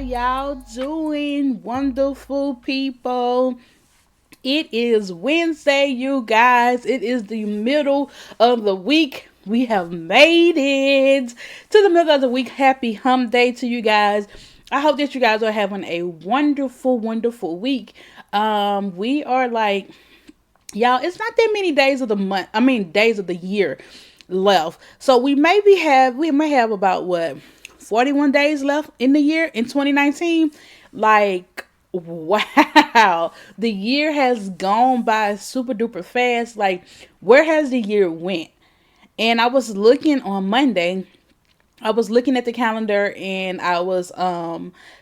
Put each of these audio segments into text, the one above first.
y'all doing, wonderful people? It is Wednesday, you guys. It is the middle of the week. We have made it to the middle of the week. Happy hump day to you guys. I hope that you guys are having a wonderful, wonderful week. We are like, y'all, it's not that many days of the month. I mean, days of the year left. So we may have about what 41 days left in the year in 2019. Like, wow, the year has gone by super duper fast. Like, where has the year went? And I was looking on Monday, I was looking at the calendar, and I was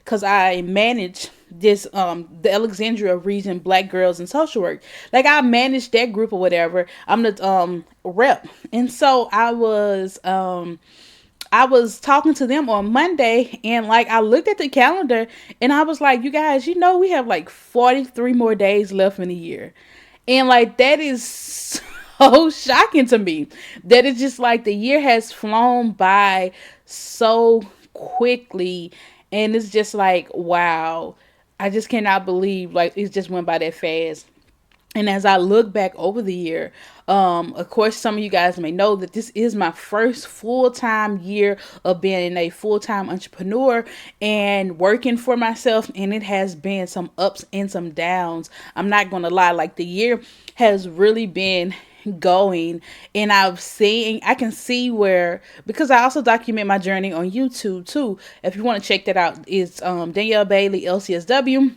cuz I manage this the Alexandria region Black Girls in Social Work. Like, I manage that group or whatever. I'm the rep. And so I was talking to them on Monday, and like I looked at the calendar and I was like, you guys, we have like 43 more days left in the year. And like, that is so shocking to me that it's just like the year has flown by so quickly. And it's just like, wow, I just cannot believe like it just went by that fast. And as I look back over the year, of course, some of you guys may know that this is my first full-time year of being a full-time entrepreneur and working for myself. And it has been some ups and some downs. I'm not going to lie. Like, the year has really been going, and I can see where, because I also document my journey on YouTube too. If you want to check that out, it's Danielle Bailey LCSW,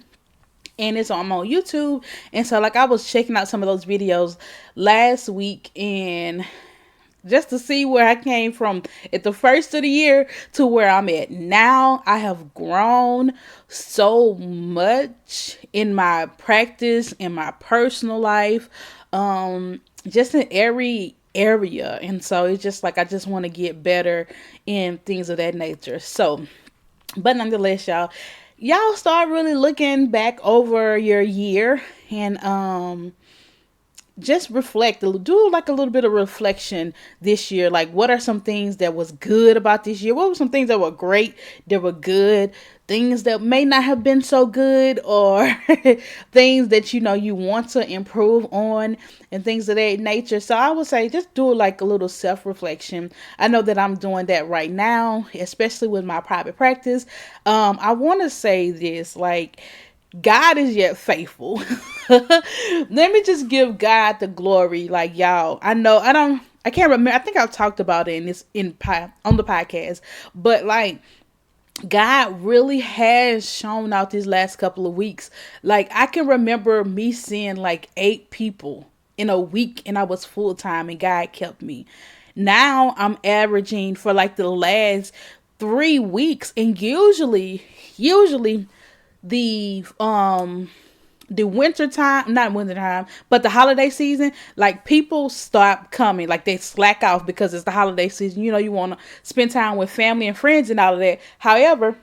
and I'm on YouTube. And so like I was checking out some of those videos last week, and just to see where I came from at the first of the year to where I'm at now. I have grown so much in my practice, in my personal life, just in every area. And so it's just like I just want to get better in things of that nature. So, but nonetheless, y'all start really looking back over your year, and just reflect, do like a little bit of reflection this year. Like, what are some things that was good about this year? What were some things that were great, that were good, things that may not have been so good, or things that you want to improve on, and things of that nature. So I would say just do like a little self-reflection. I know that I'm doing that right now, especially with my private practice. I want to say this, like, God is yet faithful. Let me just give God the glory. Like, y'all, I can't remember. I think I've talked about it on the podcast, but like, God really has shown out these last couple of weeks. Like, I can remember me seeing like 8 people in a week, and I was full time, and God kept me. Now I'm averaging for like the last 3 weeks, and usually the winter time, not winter time, but the holiday season, like, people stop coming. Like, they slack off because it's the holiday season. You want to spend time with family and friends and all of that. However,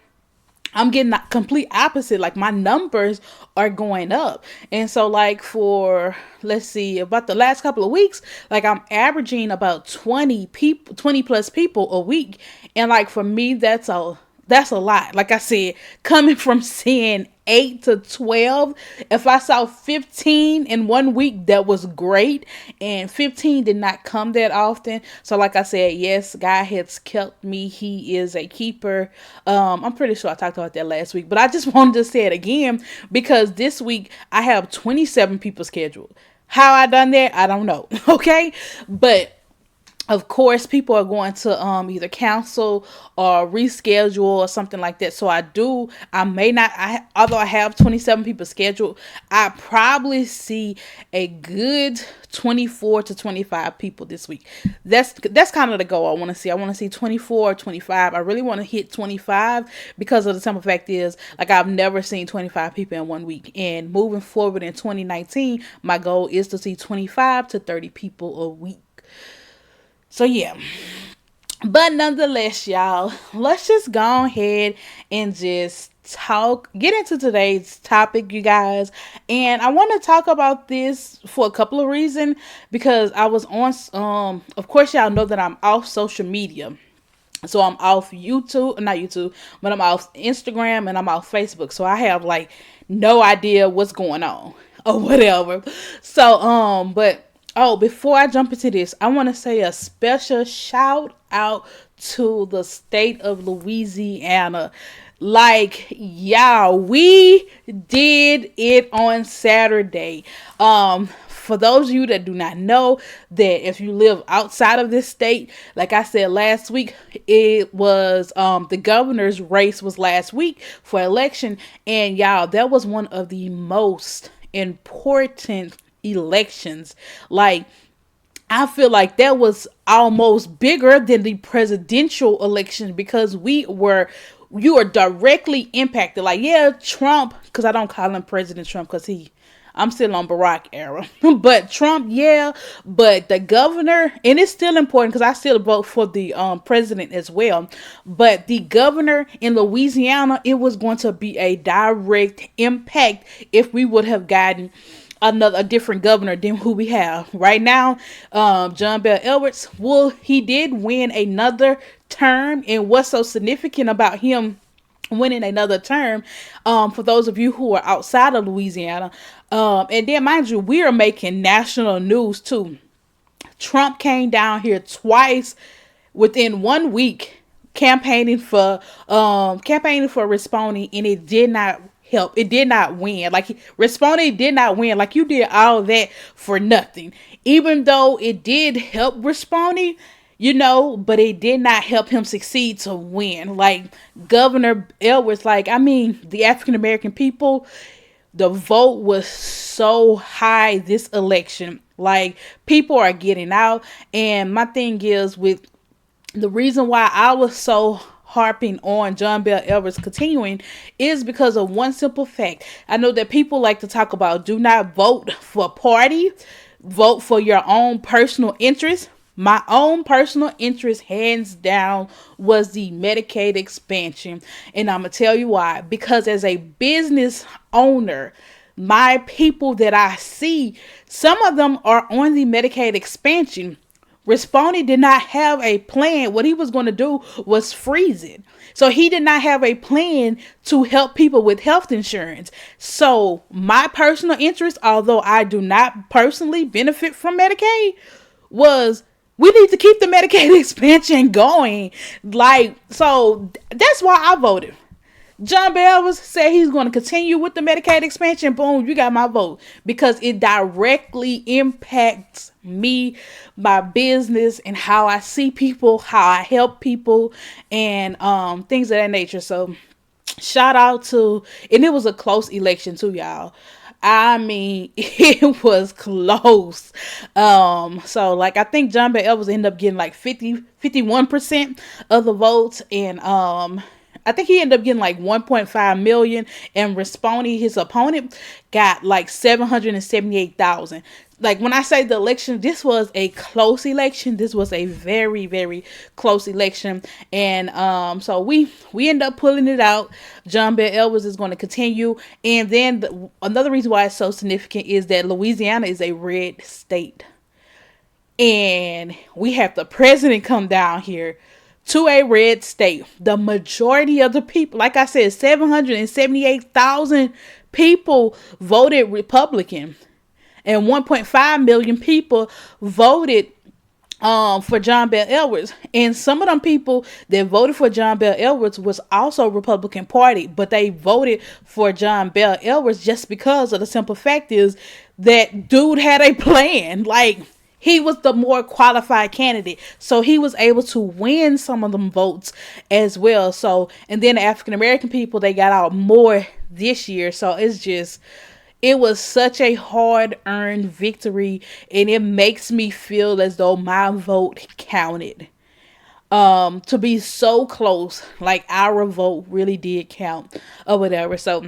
I'm getting the complete opposite. Like, my numbers are going up. And so like, for, let's see, about the last couple of weeks, like, I'm averaging about 20 plus people a week. And like, for me, that's a lot. Like I said, coming from seeing 8 to 12, if I saw 15 in one week, that was great. And 15 did not come that often. So like I said, yes, God has kept me. He is a keeper. I'm pretty sure I talked about that last week, but I just wanted to say it again, because this week I have 27 people scheduled. How I done that, I don't know. Okay. But of course, people are going to either cancel or reschedule or something like that. So I may not, although I have 27 people scheduled, I probably see a good 24 to 25 people this week. That's kind of the goal I want to see. I want to see 24 or 25. I really want to hit 25, because of the simple fact is, like, I've never seen 25 people in one week. And moving forward in 2019, my goal is to see 25 to 30 people a week. So yeah, but nonetheless, y'all, let's just go ahead and just get into today's topic, you guys. And I want to talk about this for a couple of reasons, because I was on, of course, y'all know that I'm off social media. So I'm off YouTube, not YouTube, but I'm off Instagram and I'm off Facebook. So I have like no idea what's going on or whatever. So but oh, before I jump into this, I want to say a special shout out to the state of Louisiana. Like, y'all, we did it on Saturday. For those of you that do not know, that if you live outside of this state, like I said last week, it was the governor's race was last week for election, and y'all, that was one of the most important elections. Like, I feel like that was almost bigger than the presidential election because you are directly impacted. Like, yeah, Trump, because I don't call him President Trump because I'm still on Barack era. But Trump, yeah, but the governor, and it's still important because I still vote for the president as well. But the governor in Louisiana, it was going to be a direct impact if we would have gotten a different governor than who we have right now. John Bell Edwards, well, he did win another term, and what's so significant about him winning another term, for those of you who are outside of Louisiana, and then mind you, we are making national news too. Trump came down here twice within 1 week campaigning for responding, and it did not help. It did not win. Like, responding did not win. Like, you did all that for nothing. Even though it did help responding, but it did not help him succeed to win. Like, Governor Edwards, like, I mean, the African American people, the vote was so high this election. Like, people are getting out. And my thing is, with the reason why I was so harping on John Bell Edwards continuing is because of one simple fact. I know that people like to talk about do not vote for a party, vote for your own personal interest. My own personal interest, hands down, was the Medicaid expansion. And I'm going to tell you why. Because as a business owner, my people that I see, some of them are on the Medicaid expansion. Responding did not have a plan. What he was going to do was freeze it. So he did not have a plan to help people with health insurance. So my personal interest, although I do not personally benefit from Medicaid, was we need to keep the Medicaid expansion going. Like, so that's why I voted. John Bell said he's going to continue with the Medicaid expansion. Boom, you got my vote. Because it directly impacts me, my business, and how I see people, how I help people, and things of that nature. So, shout out to, and it was a close election too, y'all. I mean, it was close. So like, I think John Bell Edwards ended up getting like 51% of the votes, and I think he ended up getting like 1.5 million, and responding, his opponent, got like 778,000. Like, when I say the election, this was a close election. This was a very, very close election. And so we end up pulling it out. John Bell Edwards is going to continue. And then another reason why it's so significant is that Louisiana is a red state. And we have the president come down here to a red state. The majority of the people, like I said, 778,000 people voted Republican, and 1.5 million people voted for John Bell Edwards. And some of them people that voted for John Bell Edwards was also Republican Party, but they voted for John Bell Edwards just because of the simple fact is that dude had a plan. Like, he was the more qualified candidate. So he was able to win some of them votes as well. So, and then the African American people, they got out more this year. So it was such a hard earned victory. And it makes me feel as though my vote counted. To be so close, like our vote really did count or whatever. So,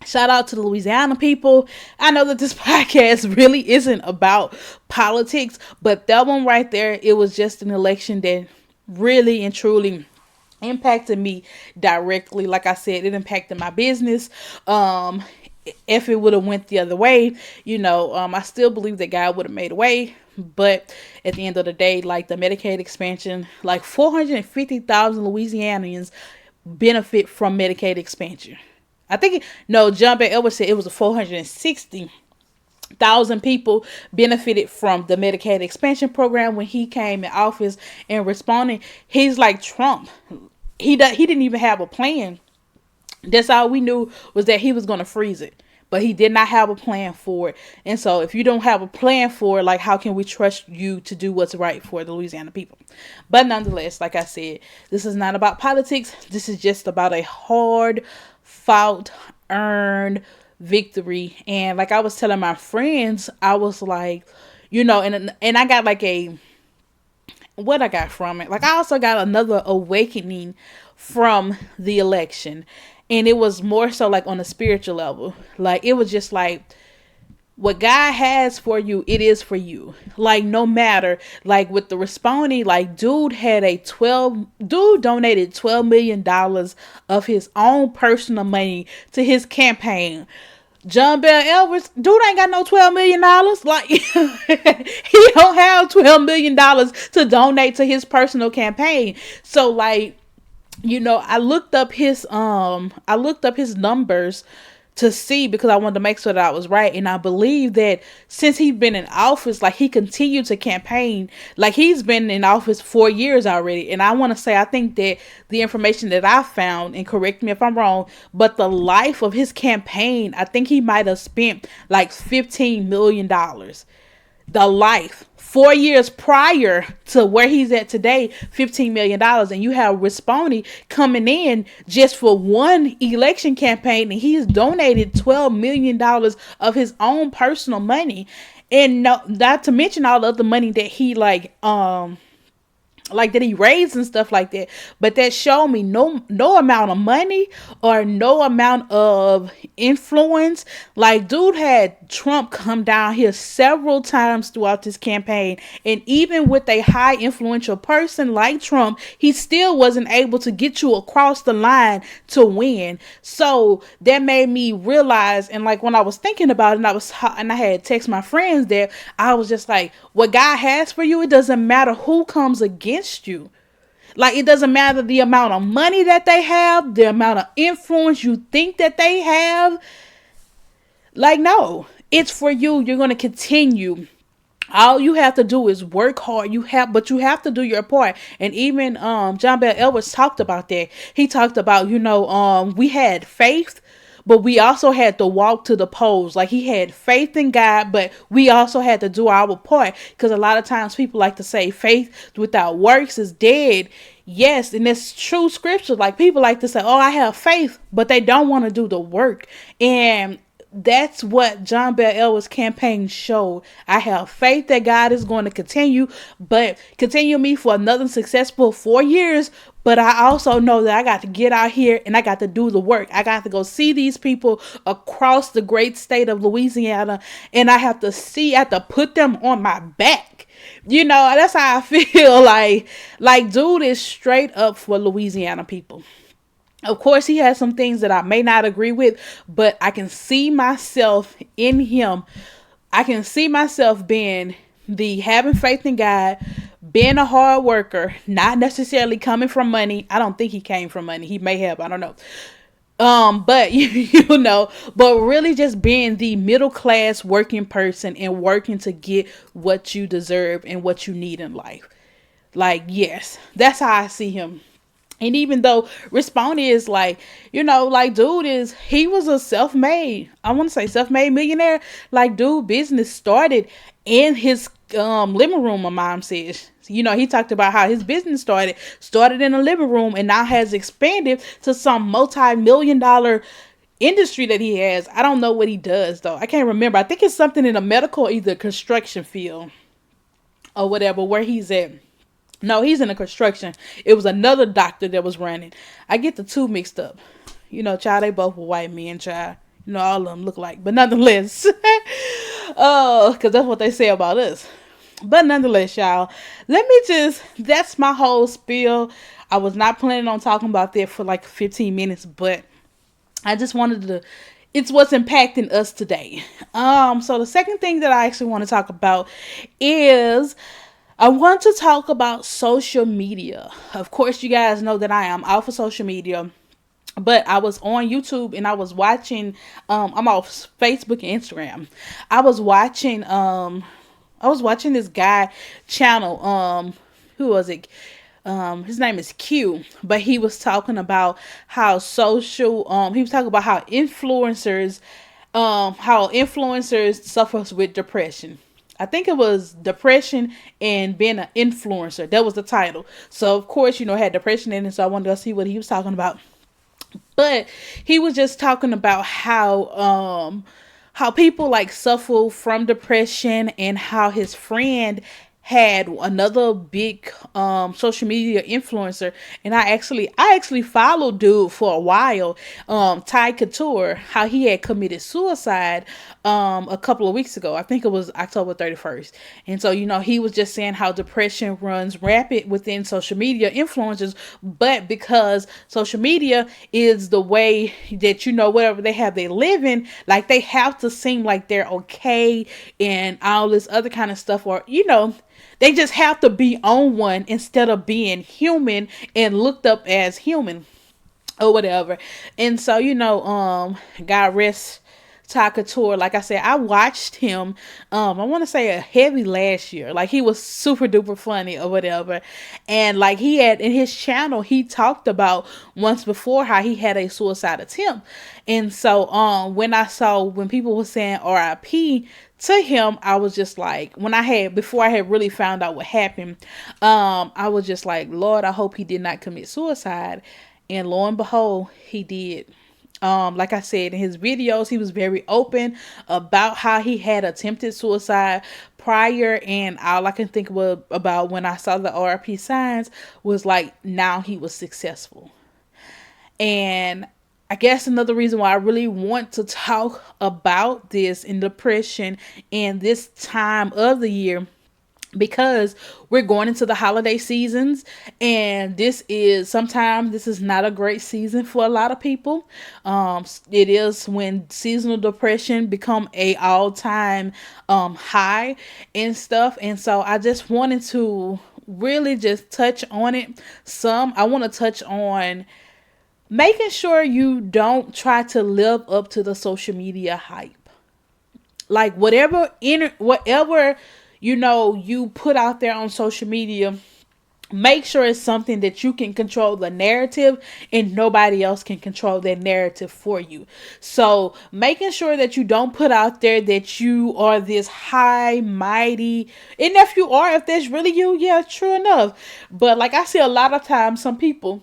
shout out to the Louisiana people. I know that this podcast really isn't about politics, but that one right there, it was just an election that really and truly impacted me directly. Like I said, it impacted my business. If it would have went the other way, I still believe that God would have made a way But at the end of the day, like the Medicaid expansion, like 450,000 Louisianians benefit from Medicaid expansion. I think, no, John Bell Edwards said it was a 460,000 people benefited from the Medicaid expansion program when he came in office. And responding, he's like Trump. He didn't even have a plan. That's all we knew, was that he was going to freeze it. But he did not have a plan for it. And so if you don't have a plan for it, like, how can we trust you to do what's right for the Louisiana people? But nonetheless, like I said, this is not about politics. This is just about a hard fought, earned victory. And like I was telling my friends, I was like, and I got like what I got from it. Like, I also got another awakening from the election. And it was more so like on a spiritual level. Like, it was just like, what God has for you, it is for you. Like, no matter, like with the responding, like dude donated $12 million of his own personal money to his campaign. John Bell Edwards, dude ain't got no $12 million. Like, he don't have $12 million to donate to his personal campaign. So like, I looked up his numbers to see, because I wanted to make sure that I was right. And I believe that since he's been in office, like, he continued to campaign. Like, he's been in office 4 years already. And I want to say, I think that the information that I found, and correct me if I'm wrong, but the life of his campaign, I think he might have spent like $15 million. The life. 4 years prior to where he's at today, $15 million. And you have Risponi coming in just for one election campaign, and he's donated $12 million of his own personal money. And not to mention all the other money that he that he raised and stuff like that. But that showed me no amount of money or no amount of influence. Like, dude had Trump come down here several times throughout this campaign. And even with a high influential person like Trump, he still wasn't able to get you across the line to win. So that made me realize, and like when I was thinking about it, and I had text my friends that I was just like, what God has for you, it doesn't matter who comes against you. Like, it doesn't matter the amount of money that they have, the amount of influence you think that they have. Like, no, it's for you. You're going to continue. All you have to do is work hard. But you have to do your part. And even John Bell Edwards talked about that. He talked about, we had faith, but we also had to walk to the polls. Like, he had faith in God, but we also had to do our part. Because a lot of times people like to say faith without works is dead. Yes, and it's true scripture. Like, people like to say, oh, I have faith, but they don't want to do the work. And that's what John Bell Edwards' campaign showed. I have faith that God is going to continue me for another successful 4 years. But I also know that I got to get out here and I got to do the work. I got to go see these people across the great state of Louisiana. And I have to put them on my back. That's how I feel. Like dude is straight up for Louisiana people. Of course, he has some things that I may not agree with, but I can see myself in him. I can see myself having faith in God, being a hard worker, not necessarily coming from money. I don't think he came from money. He may have, I don't know. But but really just being the middle class working person and working to get what you deserve and what you need in life. Like, yes, that's how I see him. And even though Risponi is like, dude he was a self-made millionaire. Like, dude, business started in his living room, my mom says. He talked about how his business started in a living room and now has expanded to some multi-million-dollar industry that he has. I don't know what he does, though. I can't remember. I think it's something in a medical, either construction field or whatever, where he's at. No, he's in a construction. It was another doctor that was running. I get the two mixed up. Child, they both were white men, child. All of them look like. But nonetheless, because that's what they say about us. But nonetheless, y'all, that's my whole spiel. I was not planning on talking about that for like 15 minutes, but I just wanted to it's what's impacting us today. So the second thing that I actually want to talk about is I want to talk about social media. Of course, you guys know that I am off of social media, but I was on YouTube and I was watching. I'm off Facebook and Instagram. I was watching. I was watching this guy channel. Who was it? His name is Q, but he was talking about how social. He was talking about how influencers suffers with depression. I think it was depression and being an influencer. That was the title. So of course, it had depression in it. So I wanted to see what he was talking about. But he was just talking about how people like suffer from depression, and how his friend had another big social media influencer, and I actually followed dude for a while, Ty Couture, how he had committed suicide a couple of weeks ago. I think it was October 31st. And so he was just saying how depression runs rapid within social media influencers, but because social media is the way that whatever they have they live in, like they have to seem like they're okay and all this other kind of stuff, or they just have to be on one instead of being human and looked up as human or whatever. And so, God rest Ty Couture. Like I said, I watched him, I want to say a heavy last year. Like he was super duper funny or whatever. And like he had in his channel, he talked about once before how he had a suicide attempt. And so when people were saying RIP to him, I was just like, before I had really found out what happened, I was just like, Lord, I hope he did not commit suicide. And lo and behold, he did. Like I said, in his videos, he was very open about how he had attempted suicide prior, and all I can think about when I saw the RIP signs was like, now he was successful. And I guess another reason why I really want to talk about this in depression in this time of the year, because we're going into the holiday seasons, and this is not a great season for a lot of people. It is when seasonal depression become a all-time high and stuff. And so I just wanted to really just touch on it. I want to touch on making sure you don't try to live up to the social media hype. Like whatever you put out there on social media, make sure it's something that you can control the narrative, and nobody else can control that narrative for you. So making sure that you don't put out there that you are this high, mighty, and if that's really you, yeah, true enough. But like I see a lot of times, some people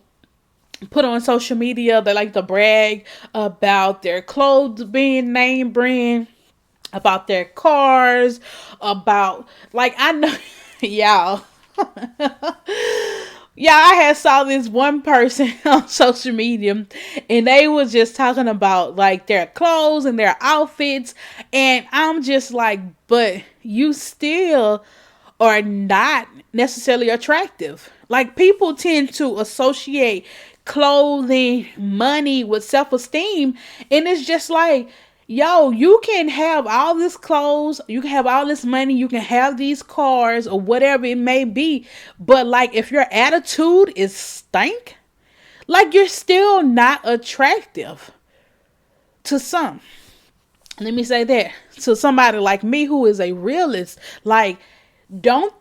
put on social media, they like to brag about their clothes being name brand, about their cars, about, like, I know, y'all. Yeah, I had saw this one person on social media, and they was just talking about like their clothes and their outfits, and I'm just like, but you still are not necessarily attractive. Like, people tend to associate clothing, money with self-esteem, and it's just like, yo, you can have all this clothes, you can have all this money, you can have these cars or whatever it may be, but like if your attitude is stink, like you're still not attractive to some. Let me say that to somebody like me who is a realist. Like, don't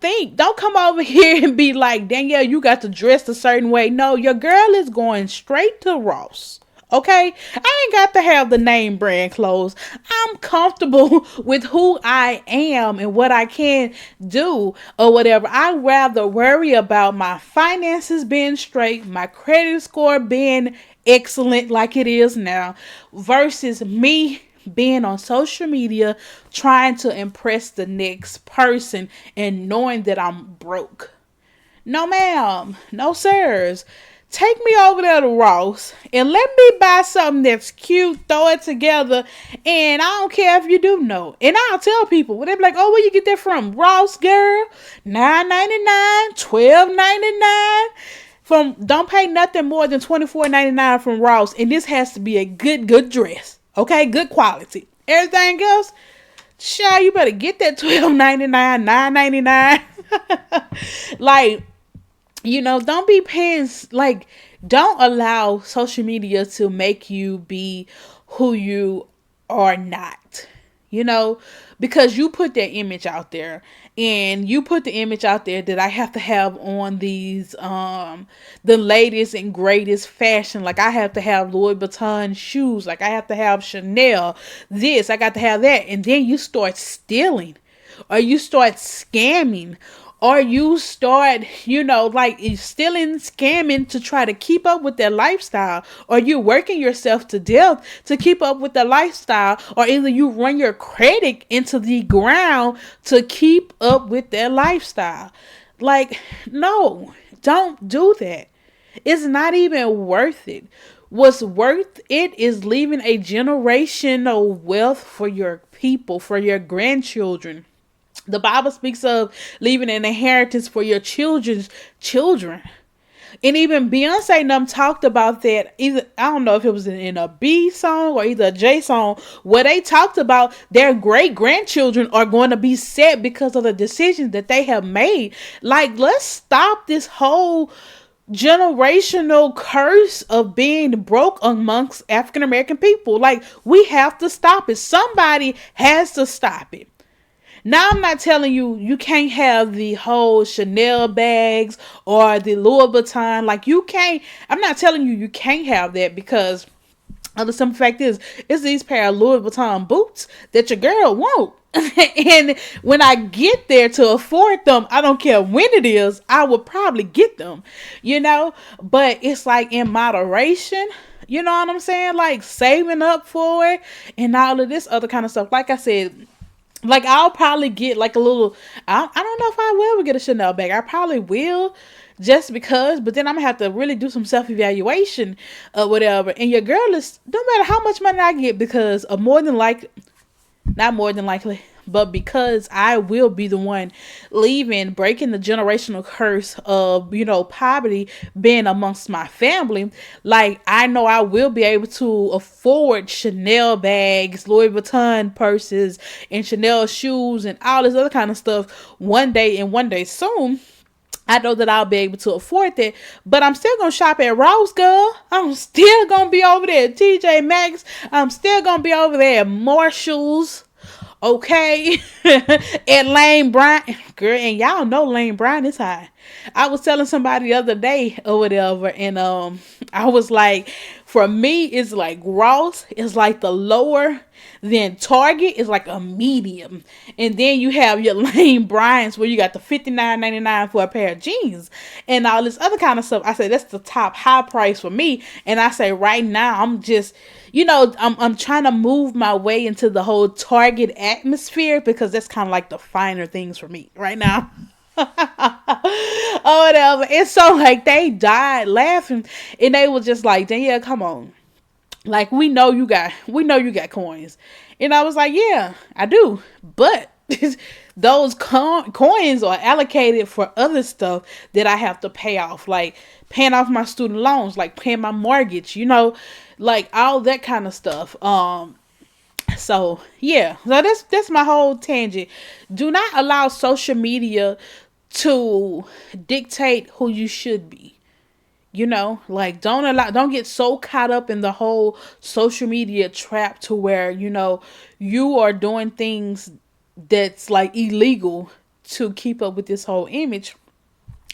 come over here and be like, Danielle, you got to dress a certain way. No, your girl is going straight to Ross. Okay, I ain't got to have the name brand clothes. I'm comfortable with who I am and what I can do or whatever. I'd rather worry about my finances being straight, my credit score being excellent like it is now, versus me being on social media trying to impress the next person and knowing that I'm broke. No, ma'am. No, sirs. Take me over there to Ross and let me buy something that's cute, throw it together, and I don't care if you do know. And I'll tell people, when they be like, oh, where you get that from? Ross, girl, $9.99, $12.99. Don't pay nothing more than $24.99 from Ross, and this has to be a good dress. Okay, good quality. Everything else, child, you better get that $12.99, $9.99. Like, don't be paying, like, don't allow social media to make you be who you are not, you know, because you put that image out there, and you put the image out there that I have to have on these, the latest and greatest fashion. Like, I have to have Louis Vuitton shoes. Like, I have to have Chanel this. I got to have that. And then you start stealing, or you start scamming, or you start, like stealing, scamming to try to keep up with their lifestyle, or you working yourself to death to keep up with their lifestyle, or either you run your credit into the ground to keep up with their lifestyle. Like, no, don't do that. It's not even worth it. What's worth it is leaving a generational wealth for your people, for your grandchildren. The Bible speaks of leaving an inheritance for your children's children. And even Beyonce and them talked about that. Either, I don't know if it was in a B song or either a J song, where they talked about their great grandchildren are going to be set because of the decisions that they have made. Like, let's stop this whole generational curse of being broke amongst African American people. Like, we have to stop it. Somebody has to stop it. Now, I'm not telling you can't have the whole Chanel bags or the Louis Vuitton. Like, you can't. I'm not telling you can't have that, because the simple fact is, it's these pair of Louis Vuitton boots that your girl won't. And when I get there to afford them, I don't care when it is, I will probably get them, But it's like in moderation. You know what I'm saying? Like, saving up for it and all of this other kind of stuff. Like I said, like, I'll probably get like a little, I don't know if I will ever get a Chanel bag. I probably will, just because, but then I'm gonna have to really do some self-evaluation or whatever. And your girl is, no matter how much money I get, because of not more than likely, but because I will be the one breaking the generational curse of, poverty being amongst my family. Like, I know I will be able to afford Chanel bags, Louis Vuitton purses, and Chanel shoes, and all this other kind of stuff one day soon. I know that I'll be able to afford that, but I'm still going to shop at Ross, girl. I'm still going to be over there at TJ Maxx. I'm still going to be over there at Marshall's. Okay. At Lane Bryant. Girl, and y'all know Lane Bryant is high. I was telling somebody the other day or whatever, and I was like, for me, it's like Ross is like the lower, then Target is like a medium, and then you have your Lane Bryant's where you got the $59.99 for a pair of jeans and all this other kind of stuff. I say that's the top high price for me, and I say right now I'm just, I'm trying to move my way into the whole Target atmosphere, because that's kind of like the finer things for me right now. Oh, whatever. And so, like, they died laughing, and they were just like, Danielle, come on, like, we know you got coins. And I was like, yeah, I do, but those coins are allocated for other stuff that I have to pay off, like paying off my student loans, like paying my mortgage, like all that kind of stuff. So yeah, so that's my whole tangent. Do not allow social media to dictate who you should be. Like, don't get so caught up in the whole social media trap to where, you are doing things that's like illegal to keep up with this whole image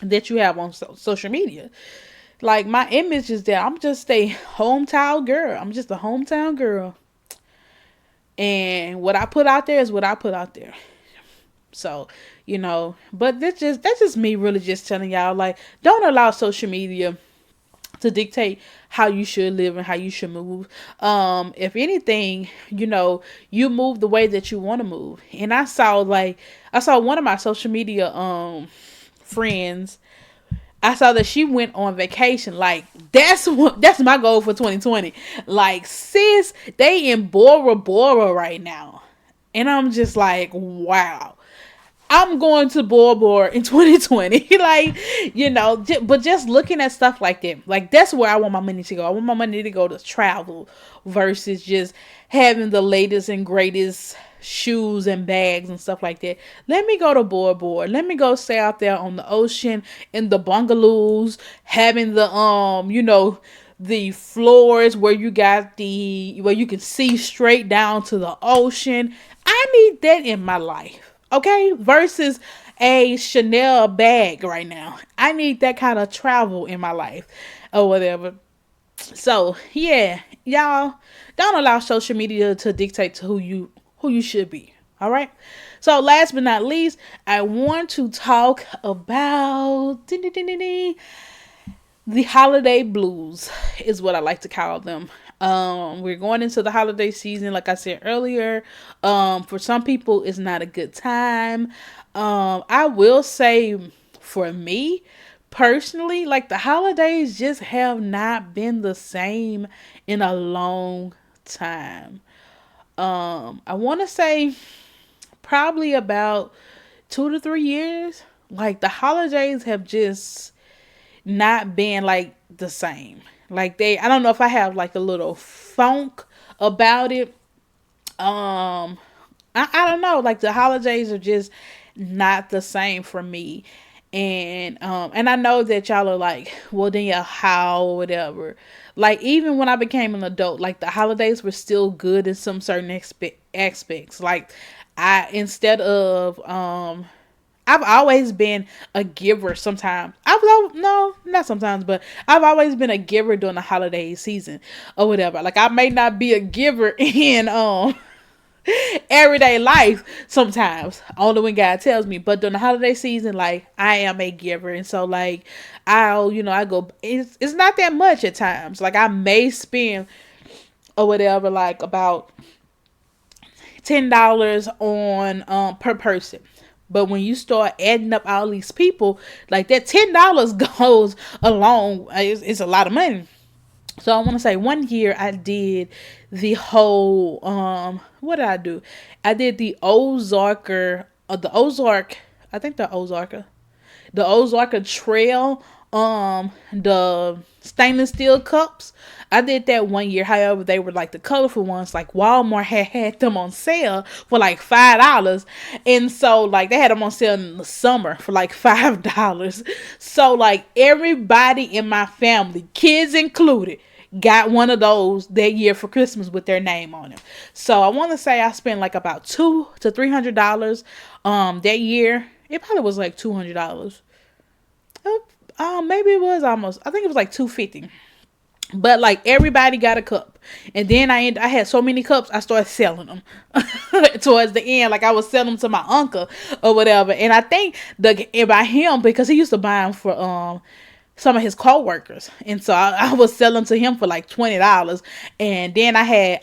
that you have on social media. Like, my image is that I'm just a hometown girl. I'm just a hometown girl. And what I put out there is what I put out there. So, but that's just me really just telling y'all, like, don't allow social media to dictate how you should live and how you should move. If anything, you move the way that you want to move. And I saw one of my social media friends. I saw that she went on vacation. Like, that's my goal for 2020. Like, sis, they in Bora Bora right now. And I'm just like, wow. I'm going to Bora in 2020. Like, but just looking at stuff like that, like that's where I want my money to go. I want my money to go to travel versus just having the latest and greatest shoes and bags and stuff like that. Let me go to Bora. Let me go stay out there on the ocean in the bungalows, having the floors where you got where you can see straight down to the ocean. I need that in my life. Okay? Versus a Chanel bag right now. I need that kind of travel in my life or whatever. So, yeah, y'all don't allow social media to dictate to who you should be. All right? So, last but not least, I want to talk about the holiday blues is what I like to call them. We're going into the holiday season, like I said earlier. For some people, it's not a good time. I will say, for me personally, like the holidays just have not been the same in a long time. I want to say probably about 2 to 3 years. Like the holidays have just not being like the same. Like I don't know if I have like a little funk about it. I don't know. Like the holidays are just not the same for me. And I know that y'all are like, well, Danielle, how or whatever. Like even when I became an adult, like the holidays were still good in some certain aspects. Like instead of I've always been a giver sometimes. No, not sometimes, but I've always been a giver during the holiday season or whatever. Like I may not be a giver in everyday life sometimes, only when God tells me, but during the holiday season, like I am a giver. And so like I go, it's not that much at times. Like I may spend or whatever, like about $10 on per person. But when you start adding up all these people, like that $10 goes along. It's a lot of money. So I want to say one year I did the whole what did I do? I did the I think the Ozarka Trail, the stainless steel cups. I did that one year. However, they were like the colorful ones. Like Walmart had them on sale for like $5, and so like they had them on sale in the summer for like $5. So like everybody in my family, kids included, got one of those that year for Christmas with their name on it. So I want to say I spent like about $200 to $300 that year. It probably was like $200. Maybe it was almost. I think it was like $250. But like everybody got a cup, and then I had so many cups I started selling them towards the end. Like I was selling them to my uncle or whatever, and I think by him because he used to buy them for some of his co-workers, and so I was selling to him for like $20. And then I had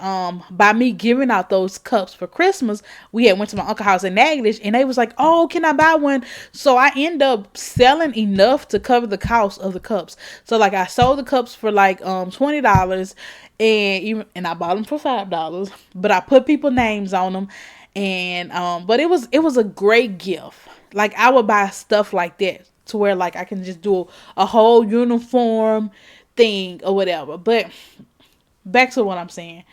by me giving out those cups for Christmas, we had went to my uncle's house in Natchitoches, and they was like, oh, can I buy one? So I end up selling enough to cover the cost of the cups. So like I sold the cups for like $20, and I bought them for $5, but I put people names on them. And but it was a great gift. Like I would buy stuff like that to where like I can just do a whole uniform thing or whatever. But back to what I'm saying.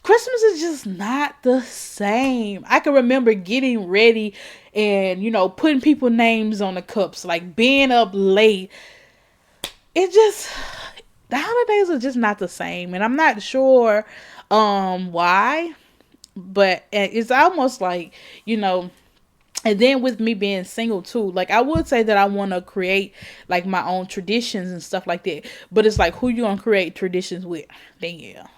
Christmas is just not the same. I can remember getting ready and, putting people names on the cups, like being up late. The holidays are just not the same. And I'm not sure why, but it's almost like, and then with me being single too, like I would say that I want to create like my own traditions and stuff like that. But it's like, who you gonna create traditions with? Danielle.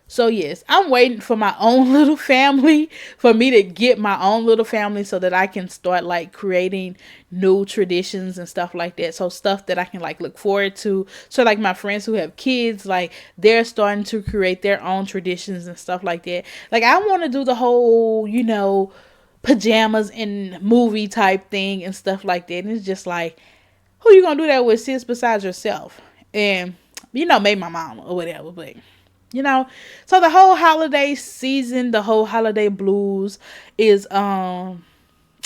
So yes, I'm waiting for my own little family, for me to get my own little family so that I can start like creating new traditions and stuff like that. So stuff that I can like look forward to. So like my friends who have kids, like they're starting to create their own traditions and stuff like that. Like I want to do the whole, pajamas and movie type thing and stuff like that. And it's just like, who you gonna do that with, sis, besides yourself? And maybe my mama or whatever. But so the whole holiday season, the whole holiday blues is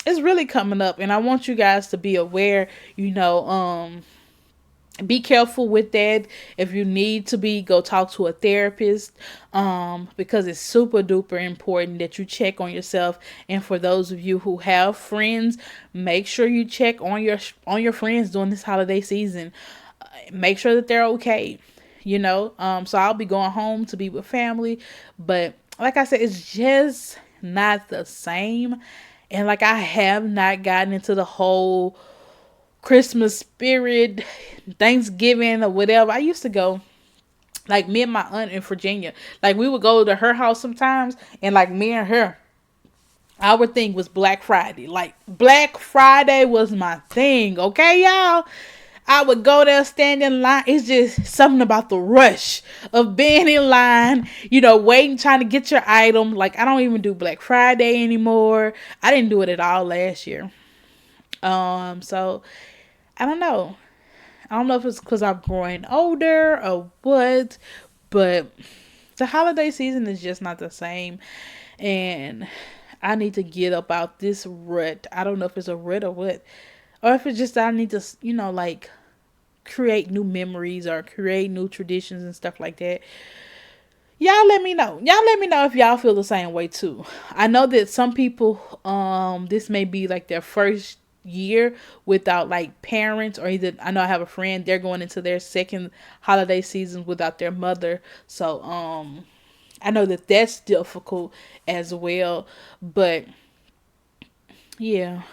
it's really coming up, and I want you guys to be aware, you know, be careful with that. If you need to be, go talk to a therapist, because it's super duper important that you check on yourself. And for those of you who have friends, make sure you check on your friends during this holiday season. Make sure that they're okay, you know. So I'll be going home to be with family, but like I said, it's just not the same. And like, I have not gotten into the whole Christmas spirit, Thanksgiving or whatever. I used to go, like, me and my aunt in Virginia, like, we would go to her house sometimes, and like, me and her, our thing was Black Friday. Like, Black Friday was my thing, okay, y'all? I would go there, stand in line. It's just something about the rush of being in line, you know, waiting, trying to get your item. Like, I don't even do Black Friday anymore. I didn't do it at all last year. So I don't know. I don't know if it's because I'm growing older or what, but the holiday season is just not the same. And I need to get up out this rut. I don't know if it's a rut or what. Or if it's just that I need to, you know, like, create new memories or create new traditions and stuff like that. Y'all let me know. Y'all let me know if y'all feel the same way too. I know that some people, this may be like their first year without like parents, or either, I know I have a friend, they're going into their second holiday season without their mother. So I know that that's difficult as well. But yeah,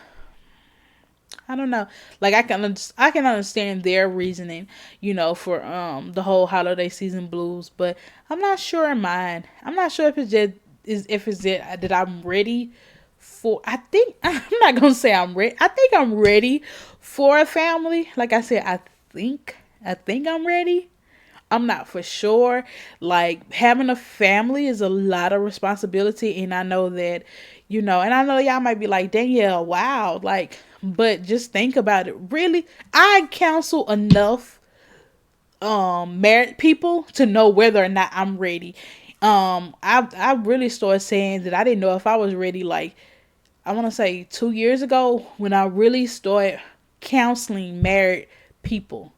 I don't know. Like, I can understand their reasoning, you know, for the whole holiday season blues, but I'm not sure in mine. I'm not sure if it's just is if it's that I'm ready for. I think I'm not gonna say I'm ready. I think I'm ready for a family. Like I said, I think I'm ready. I'm not for sure. Like, having a family is a lot of responsibility, and I know that, you know, and I know y'all might be like, Danielle, wow, like, but just think about it. Really, I counsel enough married people to know whether or not I'm ready. I really started saying that I didn't know if I was ready, like, I want to say 2 years ago, when I really started counseling married people.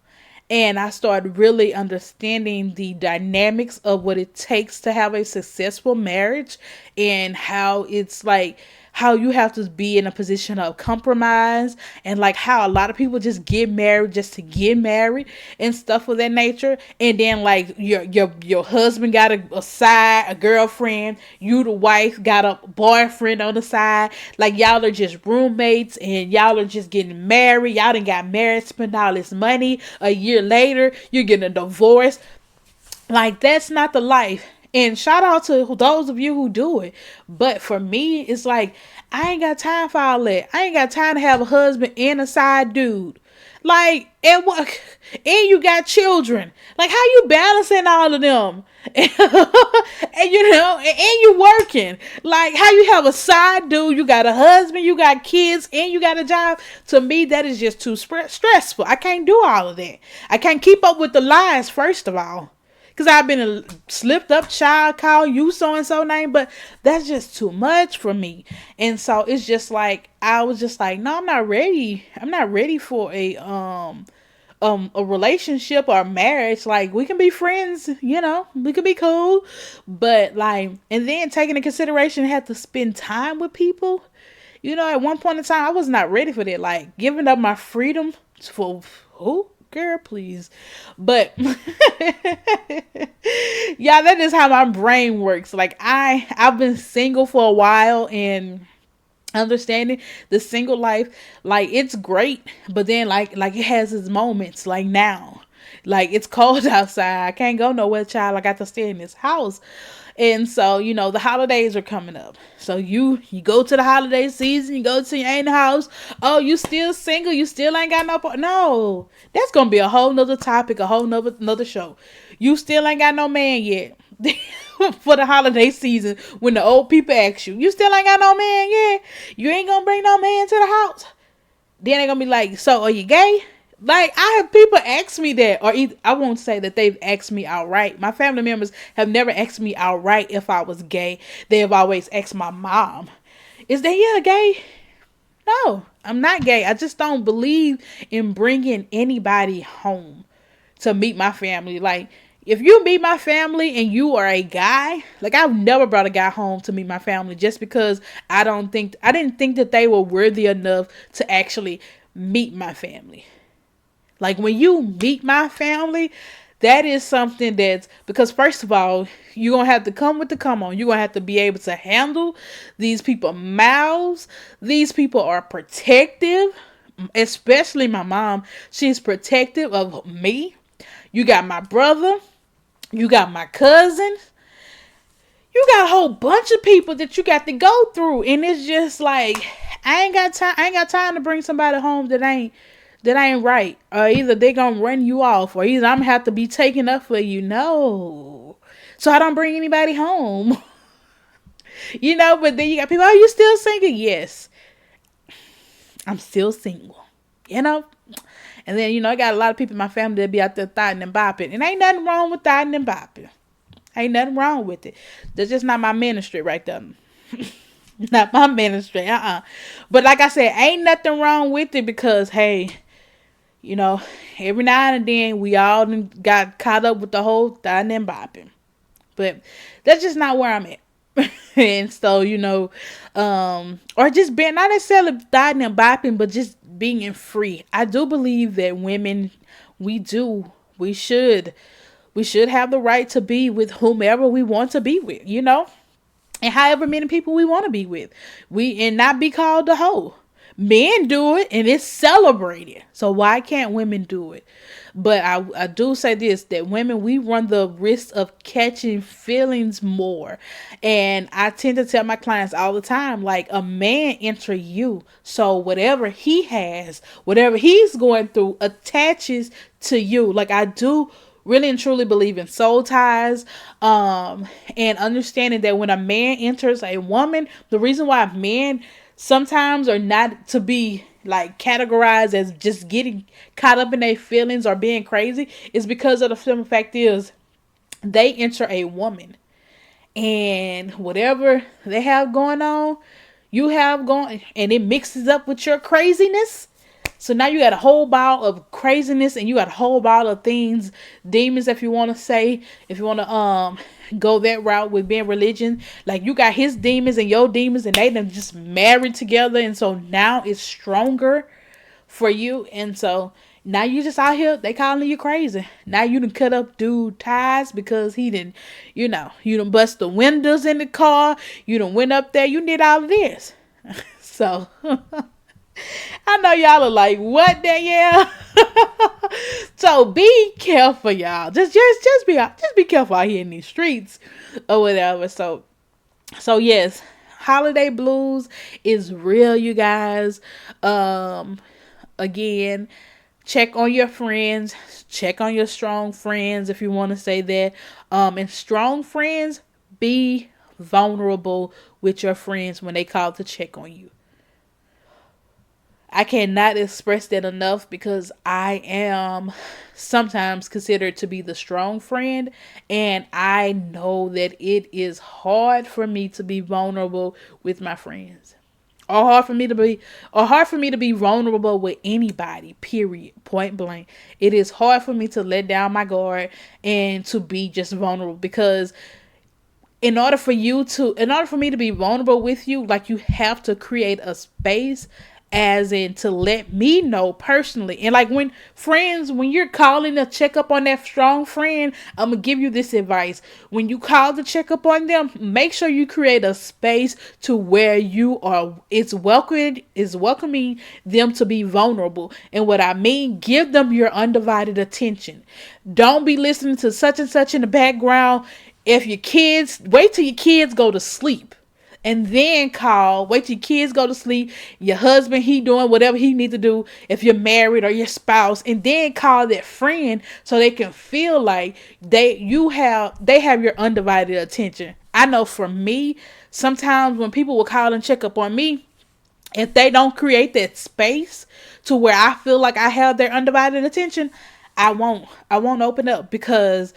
And I started really understanding the dynamics of what it takes to have a successful marriage, and how it's like, how you have to be in a position of compromise, and like how a lot of people just get married just to get married and stuff of that nature. And then like your husband got a side, a girlfriend, you the wife got a boyfriend on the side. Like, y'all are just roommates, and y'all are just getting married. Y'all done got married, spent all this money. A year later, you're getting a divorce. Like, that's not the life. And shout out to those of you who do it. But for me, it's like, I ain't got time for all that. I ain't got time to have a husband and a side dude. Like, and what? And you got children. Like, how you balancing all of them? And you know, and you working. Like, how you have a side dude? You got a husband, you got kids, and you got a job. To me, that is just too stressful. I can't do all of that. I can't keep up with the lies, first of all. Because I've been a slipped up child, call you so and so name, but that's just too much for me. And so it's just like, I was just like, no, I'm not ready. I'm not ready for a relationship or a marriage. Like, we can be friends, you know, we can be cool, but like, and then taking into consideration, have to spend time with people. You know, at one point in time, I was not ready for that. Like, giving up my freedom for who? Girl, please. But yeah, that is how my brain works. Like, I've been single for a while, and understanding the single life, like, it's great, but then like it has its moments. Like, now, like, it's cold outside, I can't go nowhere, child. I got to stay in this house. And so, you know, the holidays are coming up. So you go to the holiday season, you go to your aunt's house. Oh, you still single? You still ain't got no, that's gonna be a whole nother topic, a whole nother show. You still ain't got no man yet. For the holiday season, when the old people ask you still ain't got no man yet, you ain't gonna bring no man to the house. Then they gonna be like, so are you gay? Like, I have people ask me that, or either, I won't say that they've asked me outright. My family members have never asked me outright if I was gay. They have always asked my mom, is Danielle gay? No, I'm not gay. I just don't believe in bringing anybody home to meet my family. Like, if you meet my family and you are a guy, like, I've never brought a guy home to meet my family just because I didn't think that they were worthy enough to actually meet my family. Like, when you meet my family, that is something that's because, first of all, you're gonna have to come with the come on. You're gonna have to be able to handle these people mouths. These people are protective, especially my mom. She's protective of me. You got my brother, you got my cousin, you got a whole bunch of people that you got to go through, and it's just like I ain't got time. I ain't got time to bring somebody home that ain't right. Or either they gonna run you off, or either I'm gonna have to be taken up for you. No, so I don't bring anybody home. But then you got people. Are you still single? Yes, I'm still single. You know. And then, I got a lot of people in my family that be out there thotting and bopping. And ain't nothing wrong with thotting and bopping. Ain't nothing wrong with it. That's just not my ministry right there. Not my ministry. But like I said, ain't nothing wrong with it because, hey, every now and then we all got caught up with the whole thotting and bopping. But that's just not where I'm at. And so, or just being, not necessarily thotting and bopping, but just being free. I do believe that women, we should have the right to be with whomever we want to be with, and however many people we want to be with, and not be called a hoe. Men do it and it's celebrated. So why can't women do it? But I do say this, that women, we run the risk of catching feelings more. And I tend to tell my clients all the time, like, a man enter you. So whatever he has, whatever he's going through attaches to you. Like, I do really and truly believe in soul ties, and understanding that when a man enters a woman, the reason why men sometimes are not to be like categorized as just getting caught up in their feelings or being crazy is because of the simple fact is they enter a woman, and whatever they have going on, you have going, and it mixes up with your craziness. So now you got a whole ball of craziness, and you got a whole ball of things, demons, if you want to say, if you want to go that route with being religion. Like, you got his demons and your demons, and they done just married together, and so now it's stronger for you. And so now you just out here, they calling you crazy. Now you done cut up dude ties because he didn't, you done bust the windows in the car. You done went up there. You did all of this. So I know y'all are like, what, Danielle? So be careful, y'all. Just be careful out here in these streets or whatever. So yes, holiday blues is real, you guys. Again, check on your friends. Check on your strong friends, if you want to say that. And strong friends, be vulnerable with your friends when they call to check on you. I cannot express that enough because I am sometimes considered to be the strong friend, and I know that it is hard for me to be vulnerable with my friends. Or hard for me to be vulnerable with anybody, period, point blank. It is hard for me to let down my guard and to be just vulnerable, because in order for me to be vulnerable with you, like, you have to create a space, as in to let me know personally. And like, when you're calling to check up on that strong friend, I'm gonna give you this advice. When you call to check up on them, make sure you create a space to where it's welcoming them to be vulnerable. And what I mean, give them your undivided attention. Don't be listening to such and such in the background. Wait till your kids go to sleep, and then call. Wait till your kids go to sleep. Your husband, he doing whatever he need to do, if you're married, or your spouse, and then call that friend so they can feel like they have your undivided attention. I know for me, sometimes when people will call and check up on me, if they don't create that space to where I feel like I have their undivided attention, I won't open up, because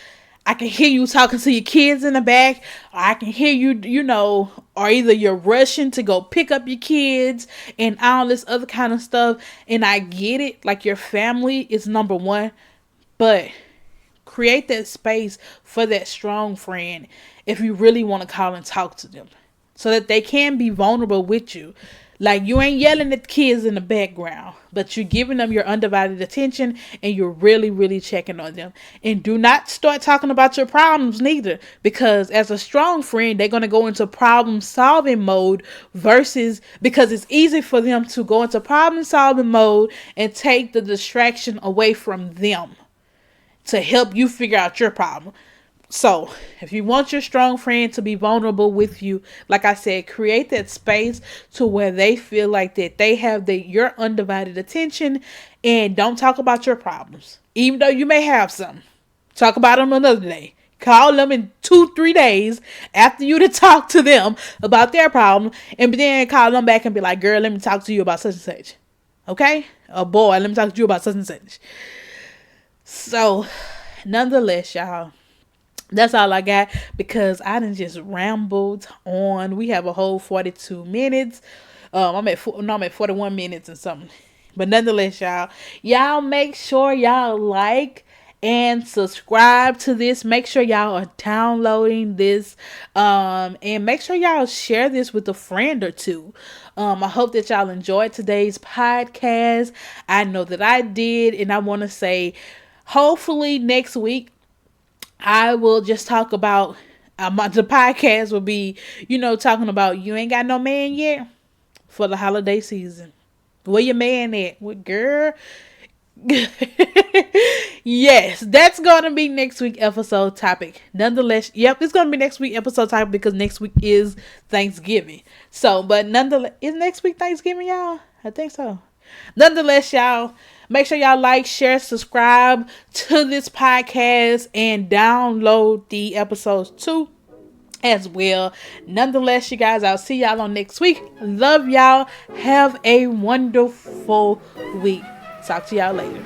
I can hear you talking to your kids in the back. Or I can hear you, or either you're rushing to go pick up your kids and all this other kind of stuff. And I get it. Like, your family is number one. But create that space for that strong friend if you really want to call and talk to them, so that they can be vulnerable with you. Like, you ain't yelling at the kids in the background, but you're giving them your undivided attention, and you're really, really checking on them. And do not start talking about your problems neither, because as a strong friend, they're going to go into problem solving mode because it's easy for them to go into problem solving mode and take the distraction away from them to help you figure out your problem. So, if you want your strong friend to be vulnerable with you, like I said, create that space to where they feel like that they have your undivided attention, and don't talk about your problems. Even though you may have some, talk about them another day. Call them in 2-3 days after you to talk to them about their problem, and then call them back and be like, girl, let me talk to you about such and such. Okay? Or boy, let me talk to you about such and such. So, nonetheless, y'all, that's all I got, because I done just rambled on. We have a whole 42 minutes. I'm at 41 minutes and something. But nonetheless, y'all make sure y'all like and subscribe to this. Make sure y'all are downloading this. And make sure y'all share this with a friend or two. I hope that y'all enjoyed today's podcast. I know that I did, and I want to say, hopefully next week I will just talk about, the podcast will be, talking about you ain't got no man yet for the holiday season. Where your man at? What, girl? Yes, that's going to be next week episode topic. Nonetheless, yep, it's going to be next week episode topic, because next week is Thanksgiving. So, but nonetheless, is next week Thanksgiving, y'all? I think so. Nonetheless, y'all, make sure y'all like, share, subscribe to this podcast, and download the episodes too as well. Nonetheless, you guys, I'll see y'all on next week. Love y'all. Have a wonderful week. Talk to y'all later.